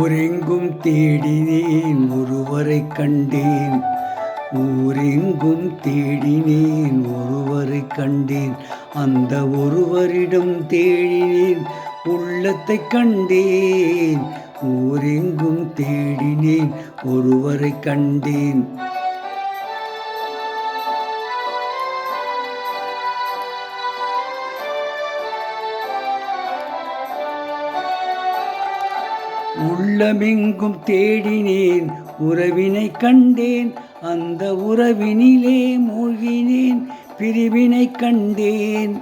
ஊரெங்கும் தேடினேன் ஒருவரைக் கண்டேன். ஊரெங்கும் தேடினேன் ஒருவரைக் கண்டேன். அந்த ஒருவரிடம் தேடினேன் உள்ளத்தைக் கண்டேன். ஊரெங்கும் தேடினேன் ஒருவரைக் கண்டேன். உள்ளமெங்கும் தேடினேன் உறவினை கண்டேன். அந்த உறவினிலே மூழ்கினேன் பிரிவினை கண்டேன்.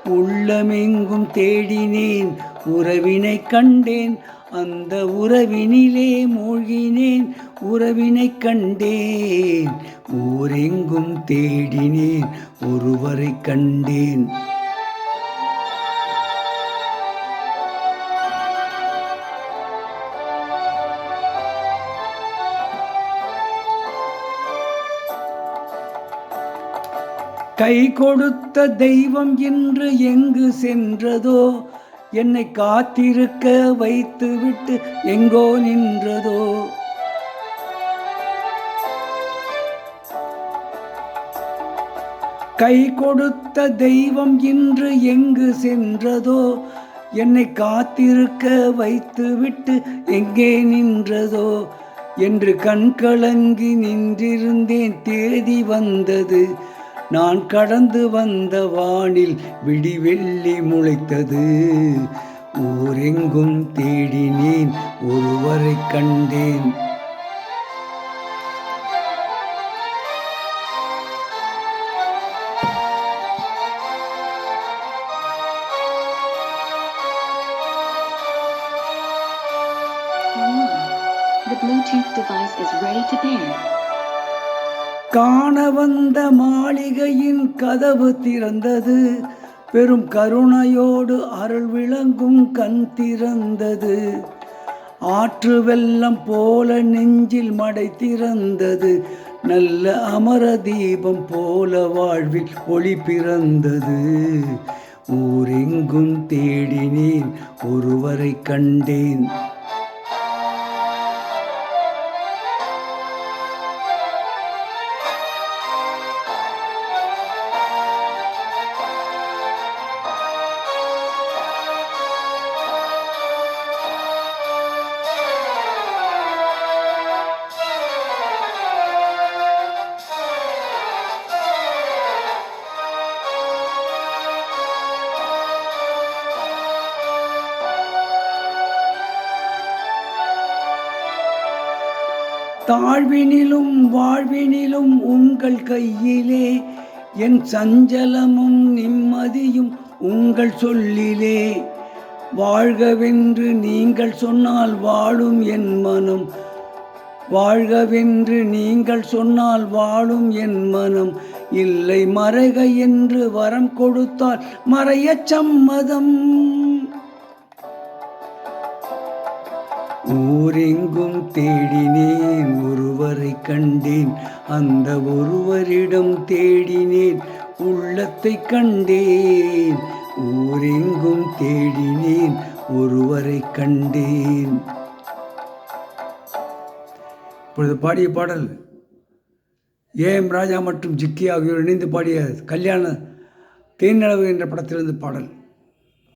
உள்ளமெங்கும் தேடினேன் உறவினை கண்டேன். அந்த உறவினிலே மூழ்கினேன் உறவினை கண்டேன். ஊரெங்கும் தேடினேன் ஒருவரை கண்டேன். கை கொடுத்த தெய்வம் இன்று எங்கு சென்றதோ? என்னை காத்திருக்க வைத்துவிட்டு எங்கோ நின்றதோ? கை கொடுத்த தெய்வம் இன்று எங்கு சென்றதோ? என்னை காத்திருக்க வைத்துவிட்டு எங்கே நின்றதோ என்று கண் கலங்கி நின்றிருந்தேன். தேதி வந்தது, நான் கடந்து வந்த வானில் விடிவெள்ளி முளைத்தது. ஊரெங்கும் தேடினேன் ஒருவரை கண்டேன். The Bluetooth device is ready to pair. காண வந்த மாளிகையின் கதவு திறந்தது. பெரும் கருணையோடு அருள் விளங்கும் கண் திறந்தது. ஆற்று வெள்ளம் போல நெஞ்சில் மடை திறந்தது. நல்ல அமர தீபம் போல வாழ்வில் ஒளி பிறந்தது. ஊரெங்கும் தேடினேன் ஒருவரை கண்டேன். தாழ்வினிலும் வாழ்வினிலும் உங்கள் கையிலே, என் சஞ்சலமும் நிம்மதியும் உங்கள் சொல்லிலே. வாழ்கவென்று நீங்கள் சொன்னால் வாழும் என் மனம். வாழ்கவென்று நீங்கள் சொன்னால் வாழும் என் மனம். இல்லை மறைக என்று வரம் கொடுத்தால் மறையச் சம்மதம். ஊரெங்கும் தேடினேன் ஒருவரை கண்டேன். அந்த ஒருவரிடம் தேடினேன் உள்ளத்தை கண்டேன். ஊரெங்கும் தேடினேன் ஒருவரை கண்டேன். இப்பொழுது பாடிய பாடல் ஏஎம் ராஜா மற்றும் ஜிக்கி ஆகியோர் இணைந்து பாடிய கல்யாண தேனிலவு என்ற படத்திலிருந்து பாடல்.